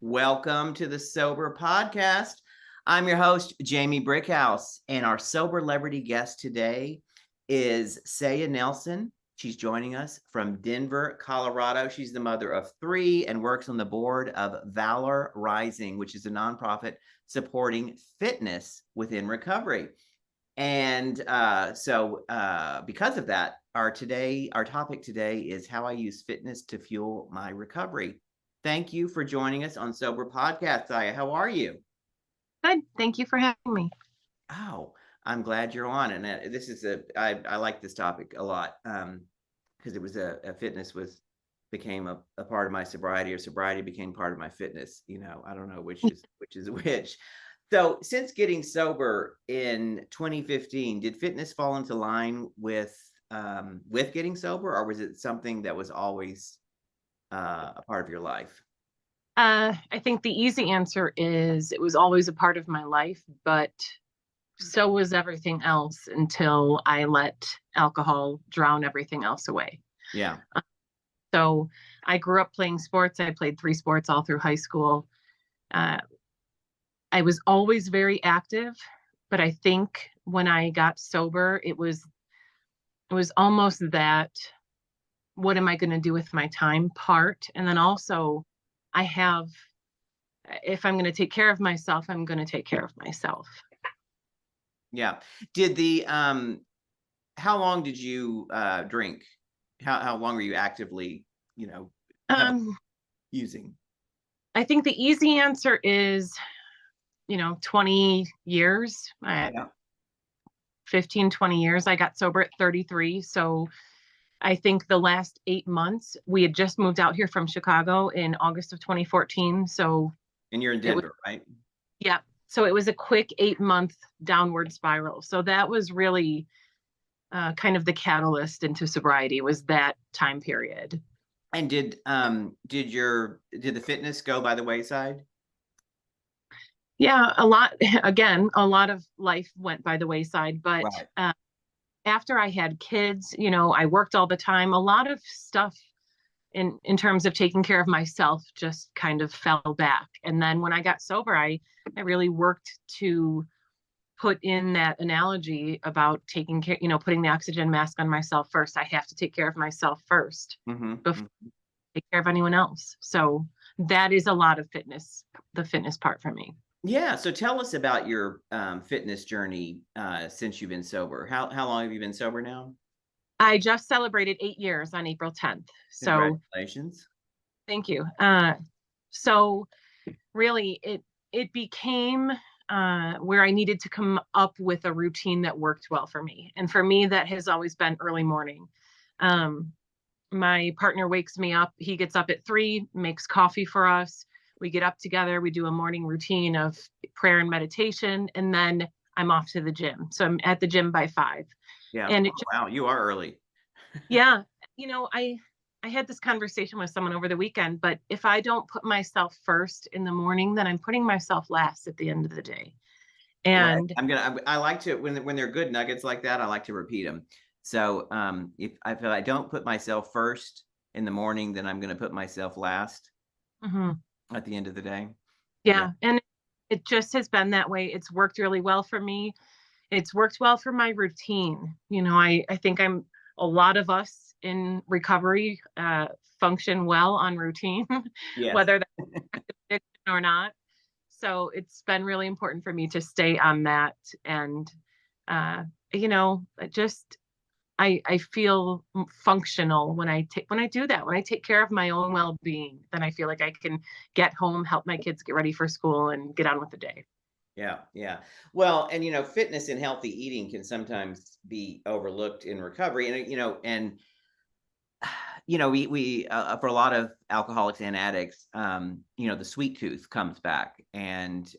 Welcome to the Sober Podcast. I'm your host, Jamie Brickhouse, and our Soberlebrity guest today is Seija Nelson. She's joining us from Denver, Colorado. She's the mother of 3 and works on the board of Valor Rising, which is a nonprofit supporting fitness within recovery. And because of that, our topic today is how I use fitness to fuel my recovery. Thank you for joining us on Sober Podcast, Seija. How are you? Good. Thank you for having me. Oh, I'm glad you're on. And this is I like this topic a lot because it was fitness became a part of my sobriety, or sobriety became part of my fitness. I don't know which is which. So since getting sober in 2015, did fitness fall into line with getting sober, or was it something that was always a part of your life? I think the easy answer is it was always a part of my life, but so was everything else until I let alcohol drown everything else away. Yeah. So I grew up playing sports. I played 3 sports all through high school. I was always very active, but I think when I got sober, it was almost that, what am I going to do with my time part? And then also if I'm going to take care of myself, I'm going to take care of myself. Yeah. How long did you drink? How long were you actively, using? I think the easy answer is, 20 years, 15, 20 years. I got sober at 33. So I think the last 8 months, we had just moved out here from Chicago in August of 2014. And you're in Denver, right? Yeah. So it was a quick 8-month downward spiral. So that was really kind of the catalyst into sobriety, was that time period. And did the fitness go by the wayside? Yeah, a lot of life went by the wayside, but right. After I had kids, I worked all the time. A lot of stuff in terms of taking care of myself just kind of fell back. And then when I got sober, I really worked to put in that analogy about taking care, putting the oxygen mask on myself first. I have to take care of myself first before I take care of anyone else. So that is a lot of the fitness part for me. Yeah. So tell us about your fitness journey since you've been sober. How long have you been sober now? I just celebrated 8 years on April 10th. So congratulations. Thank you. So really it became where I needed to come up with a routine that worked well for me. And for me, that has always been early morning. My partner wakes me up. He gets up at 3, makes coffee for us. We get up together. We do a morning routine of prayer and meditation, and then I'm off to the gym. So I'm at the gym by 5. Yeah. And wow, you are early. Yeah. I had this conversation with someone over the weekend, but if I don't put myself first in the morning, then I'm putting myself last at the end of the day. And right. I like to, when they're good nuggets like that, I like to repeat them. So if I don't put myself first in the morning, then I'm going to put myself last at the end of the day. Yeah. And it just has been that way. It's worked really well for me. It's worked well for my routine. I think a lot of us in recovery function well on routine, yes. whether that's addiction or not. So it's been really important for me to stay on that. And, I feel functional when I do that. When I take care of my own well-being, then I feel like I can get home, help my kids get ready for school, and get on with the day. Yeah. Yeah. Well, and, fitness and healthy eating can sometimes be overlooked in recovery. And, we for a lot of alcoholics and addicts, the sweet tooth comes back, and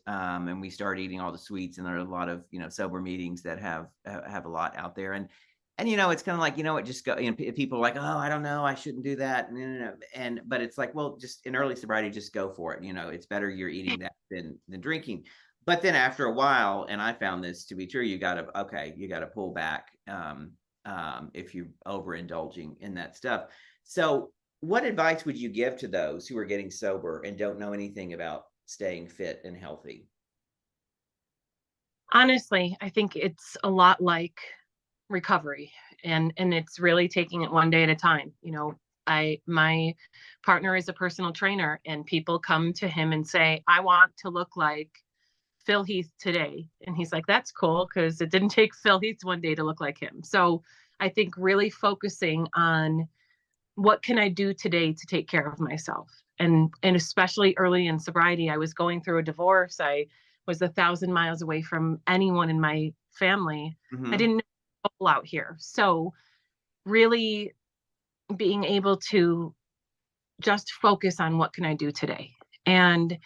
we start eating all the sweets, and there are a lot of, sober meetings that have a lot out there. And it's kind of like, it just go, people are like, oh, I don't know, I shouldn't do that. But it's like, well, just in early sobriety, just go for it. It's better you're eating that than drinking. But then after a while, and I found this to be true, you got to pull back if you're overindulging in that stuff. So what advice would you give to those who are getting sober and don't know anything about staying fit and healthy? Honestly, I think it's a lot like recovery, and it's really taking it one day at a time. My partner is a personal trainer, and people come to him and say, I want to look like Phil Heath today. And he's like, that's cool, because it didn't take Phil Heath one day to look like him. So I think really focusing on what can I do today to take care of myself. And especially early in sobriety, I was going through a divorce. I was 1,000 miles away from anyone in my family. I Mm-hmm. didn't know people out here. So really being able to just focus on what can I do today, and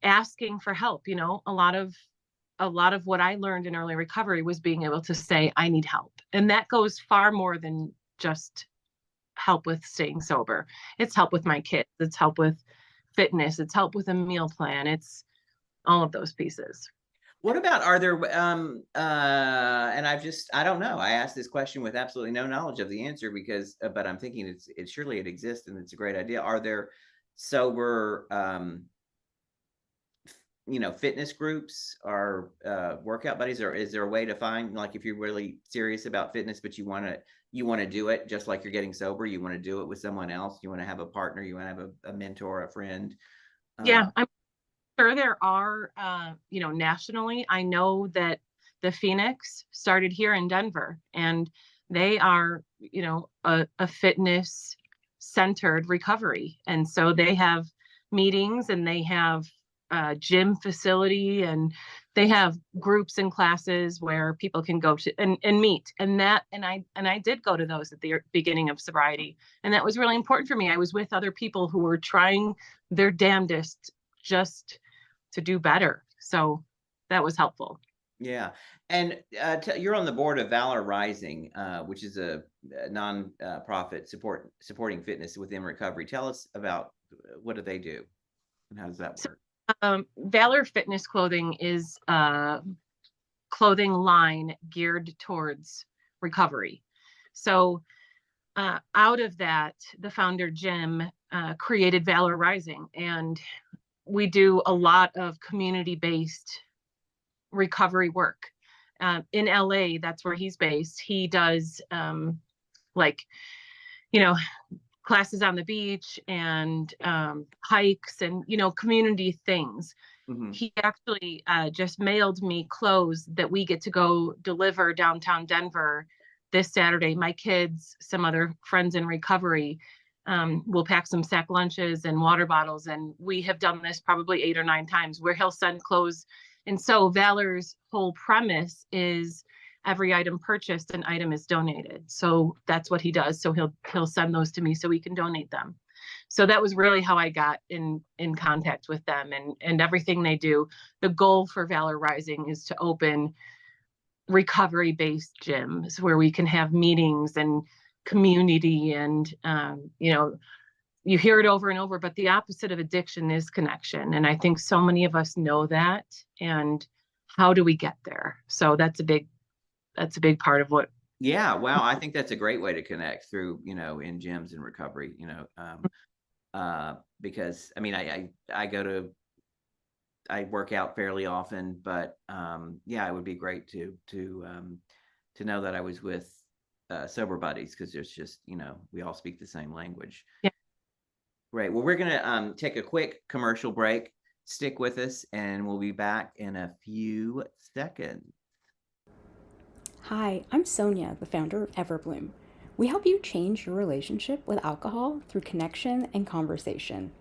asking for help. A lot of what I learned in early recovery was being able to say, I need help. And that goes far more than just help with staying sober. It's help with my kids. It's help with fitness. It's help with a meal plan. It's all of those pieces. What about, are there and I don't know. I asked this question with absolutely no knowledge of the answer, because but I'm thinking it's surely it exists and it's a great idea. Are there sober fitness groups or workout buddies, or is there a way to find, like, if you're really serious about fitness but you want to do it just like you're getting sober, you want to do it with someone else, you want to have a partner, you want to have a mentor, a friend? uh, Yeah, I'm sure there are, nationally. I know that the Phoenix started here in Denver, and they are, a fitness centered recovery. And so they have meetings, and they have a gym facility, and they have groups and classes where people can go to and meet. And I did go to those at the beginning of sobriety. And that was really important for me. I was with other people who were trying their damnedest just to do better. So that was helpful. Yeah, and you're on the board of Valor Rising, which is a non-profit supporting fitness within recovery. Tell us about, what do they do and how does that So, work? Valor Fitness Clothing is a clothing line geared towards recovery. So, out of that, the founder, Jim, created Valor Rising, and we do a lot of community based recovery work. In LA, that's where he's based. He does like, you know, classes on the beach and hikes and, community things. Hmm. He actually just mailed me clothes that we get to go deliver downtown Denver this Saturday. My kids, some other friends in recovery, will pack some sack lunches and water bottles. And we have done this probably 8 or 9 times, where he'll send clothes. And so Valor's whole premise is every item purchased, an item is donated. So that's what he does. So he'll send those to me so we can donate them. So that was really how I got in contact with them, and everything they do. The goal for Valor Rising is to open recovery based gyms where we can have meetings and community, and you hear it over and over, but the opposite of addiction is connection. And I think so many of us know that. And how do we get there? So that's a big part of what. Yeah, wow, I think that's a great way to connect through, in gyms and recovery, because I mean, I work out fairly often, but yeah, it would be great to know that I was with sober buddies, because there's just, we all speak the same language. Yeah. Great. Well, we're gonna take a quick commercial break. Stick with us, and we'll be back in a few seconds. Hi, I'm Sonia, the founder of Everbloom. We help you change your relationship with alcohol through connection and conversation.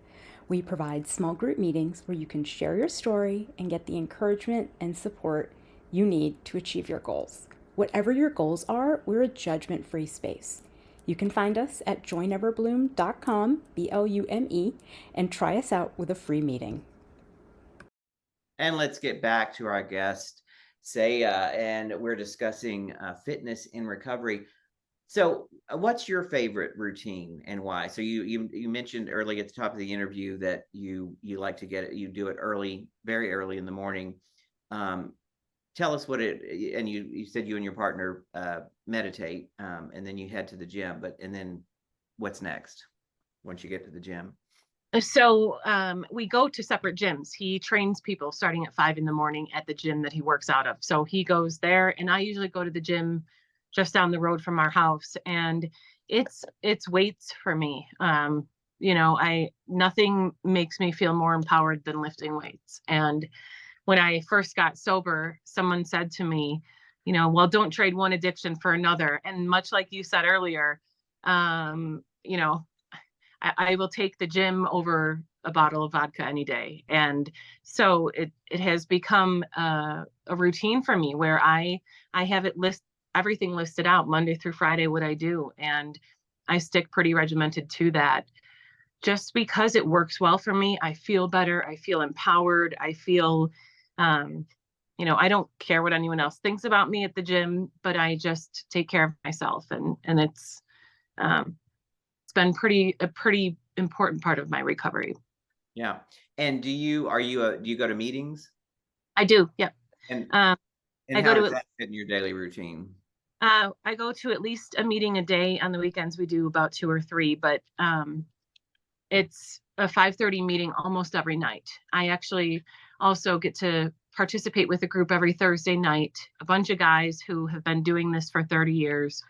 We provide small group meetings where you can share your story and get the encouragement and support you need to achieve your goals. Whatever your goals are, we're a judgment-free space. You can find us at joineverbloom.com, BLUME, and try us out with a free meeting. And let's get back to our guest, Seija, and we're discussing fitness in recovery. So, what's your favorite routine and why? So, you mentioned early at the top of the interview that you like to you do it early, very early in the morning. Tell us what and you said you and your partner meditate, and then you head to the gym, and then what's next? once you get to the gym? So we go to separate gyms. He trains people starting at 5 a.m. at the gym that he works out of. So he goes there, and I usually go to the gym just down the road from our house. And it's weights for me. Nothing makes me feel more empowered than lifting weights. And when I first got sober, someone said to me, well, don't trade one addiction for another. And much like you said earlier, um, you know, I will take the gym over a bottle of vodka any day. And so it has become a routine for me where I have everything listed out Monday through Friday, what I do. And I stick pretty regimented to that just because it works well for me. I feel better. I feel empowered. I feel, I don't care what anyone else thinks about me at the gym, but I just take care of myself. And it's been a pretty important part of my recovery. Yeah. And do you go to meetings? I do. Yeah. And I how go does to that fit in your daily routine? I go to at least a meeting a day. On the weekends, we do about 2 or 3, but it's a 5:30 meeting almost every night. I actually also get to participate with a group every Thursday night, a bunch of guys who have been doing this for 30 years.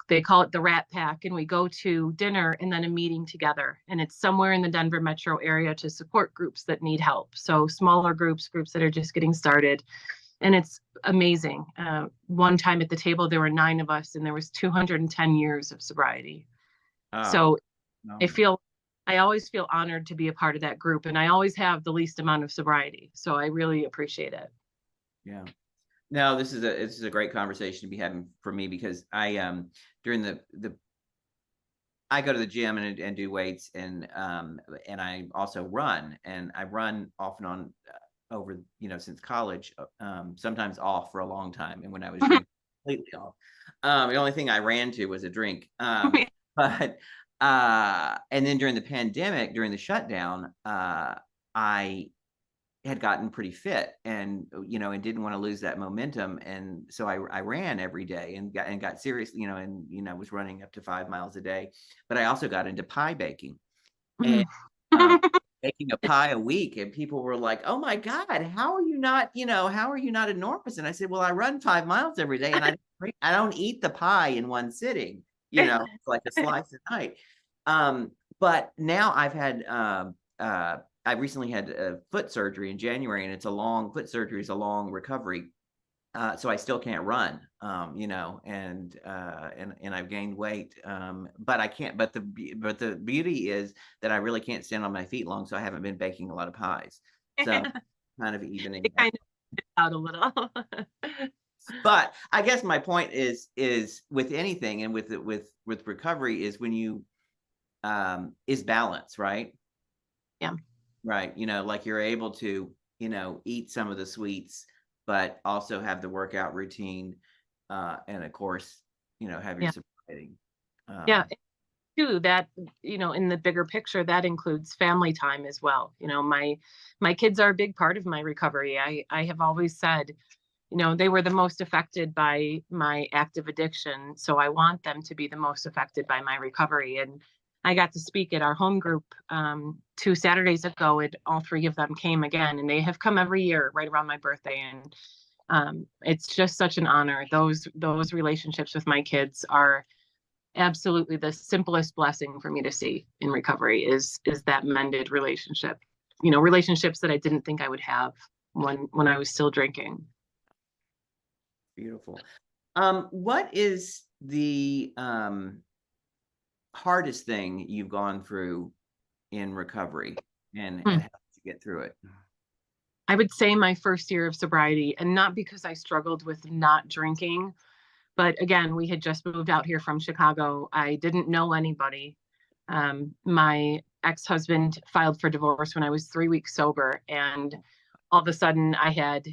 They call it the Rat Pack, and we go to dinner and then a meeting together. And it's somewhere in the Denver metro area to support groups that need help. So smaller groups that are just getting started. And it's amazing. One time at the table, there were 9 of us, and there was 210 years of sobriety. So no. I always feel honored to be a part of that group, and I always have the least amount of sobriety. So I really appreciate it. Yeah. No, this is a great conversation to be having for me, because I during I go to the gym and do weights, and I also run, and I run off and on over since college, sometimes off for a long time, and when I was drinking, completely off. The only thing I ran to was a drink, but and then during the pandemic, during the shutdown, I had gotten pretty fit, and and didn't want to lose that momentum, and so I ran every day and got serious, and was running up to 5 miles a day. But I also got into pie baking, and baking a pie a week, and people were like, "Oh my God, how are you not enormous?" And I said, "Well, I run 5 miles every day, and I don't eat the pie in one sitting, it's like a slice a night." But now I recently had foot surgery in January, and foot surgery is a long recovery. So I still can't run, and I've gained weight, but I can't. But the beauty is that I really can't stand on my feet long, so I haven't been baking a lot of pies. So kind of evening it kind of out a little. But I guess my point is with anything, and with recovery, is when you is balance, right? Yeah. Right. Like you're able to, eat some of the sweets, but also have the workout routine, and of course, have your sobriety. Yeah. Too, that, in the bigger picture, that includes family time as well. My kids are a big part of my recovery. I have always said, they were the most affected by my active addiction. So I want them to be the most affected by my recovery. And I got to speak at our home group 2 Saturdays ago, and all 3 of them came again, and they have come every year right around my birthday. And it's just such an honor. Those relationships with my kids are absolutely the simplest blessing for me to see in recovery is that mended relationship, relationships that I didn't think I would have when I was still drinking. Beautiful. What is the hardest thing you've gone through in recovery, and how did you get through it? I would say my first year of sobriety, and not because I struggled with not drinking, but again, we had just moved out here from Chicago. I didn't know anybody. My ex-husband filed for divorce when I was 3 weeks sober, and all of a sudden I had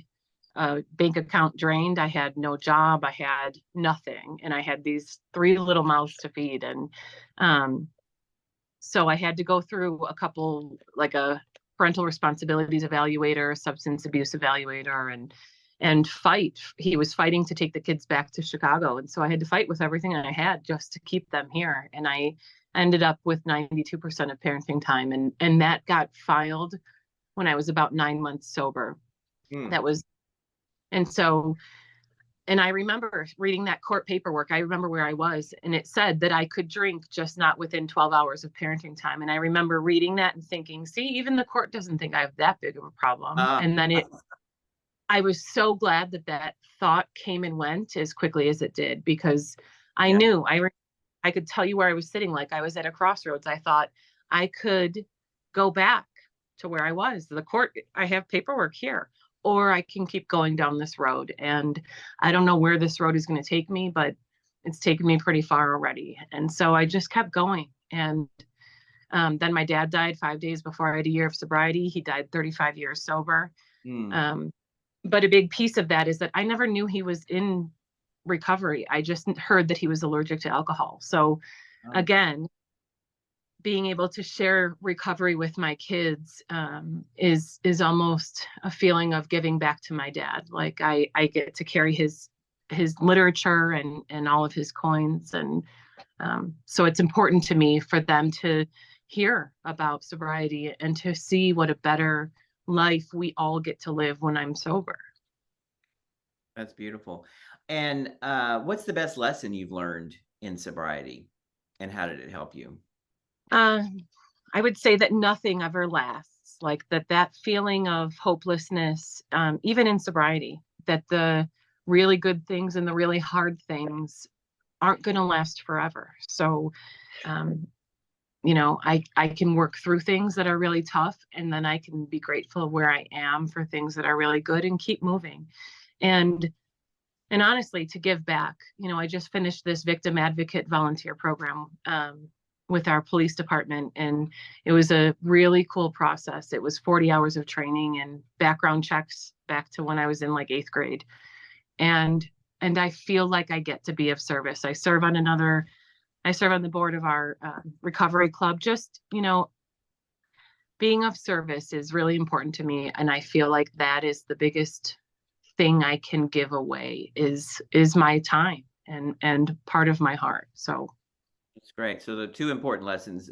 a bank account drained. I had no job. I had nothing, and I had these 3 little mouths to feed. And so I had to go through a couple, like a parental responsibilities evaluator, a substance abuse evaluator, and fight. He was fighting to take the kids back to Chicago. And so I had to fight with everything I had just to keep them here. And I ended up with 92% of parenting time. And that got filed when I was about 9 months sober. That was, and so, and I remember reading that court paperwork. I remember where I was, and it said that I could drink, just not within 12 hours of parenting time. And I remember reading that and thinking, see, even the court doesn't think I have that big of a problem. And then I was so glad that that thought came and went as quickly as it did, because I knew I could tell you where I was sitting. Like, I was at a crossroads. I thought I could go back to where I was. The court, I have paperwork here, or I can keep going down this road. And I don't know where this road is going to take me, but it's taken me pretty far already. And so I just kept going. And then my dad died 5 days before I had a year of sobriety. He died 35 years sober. But a big piece of that is that I never knew he was in recovery. I just heard that he was allergic to alcohol. So again, being able to share recovery with my kids is almost a feeling of giving back to my dad. Like, I get to carry his literature and all of his coins. And so it's important to me for them to hear about sobriety and to see what a better life we all get to live when I'm sober. That's beautiful. And what's the best lesson you've learned in sobriety, and how did it help you? I would say that nothing ever lasts. Like that feeling of hopelessness, even in sobriety, that the really good things and the really hard things aren't going to last forever. So, I can work through things that are really tough, and then I can be grateful where I am for things that are really good and keep moving. And honestly, to give back, I just finished this victim advocate volunteer program with our police department, and it was a really cool process. It was 40 hours of training and background checks back to when I was in like 8th grade. And I feel like I get to be of service. I serve on the board of our recovery club. Just, being of service is really important to me. And I feel like that is the biggest thing I can give away is my time and part of my heart. So that's great. So the two important lessons,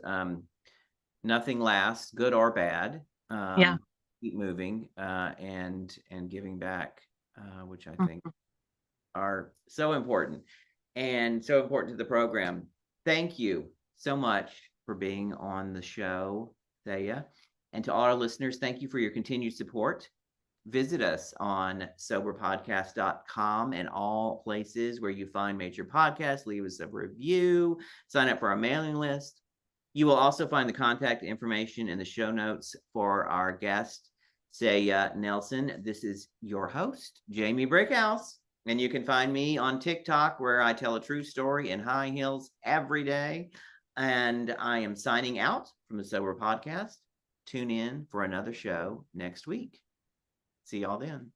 nothing lasts, good or bad. Keep moving, and giving back, which I think are so important, and so important to the program. Thank you so much for being on the show, Seija. And to all our listeners, thank you for your continued support. Visit us on soberpodcast.com and all places where you find major podcasts. Leave us a review, sign up for our mailing list. You will also find the contact information in the show notes for our guest, Seija Nelson. This is your host, Jamie Brickhouse. And you can find me on TikTok, where I tell a true story in high heels every day. And I am signing out from the Sober Podcast. Tune in for another show next week. See y'all then.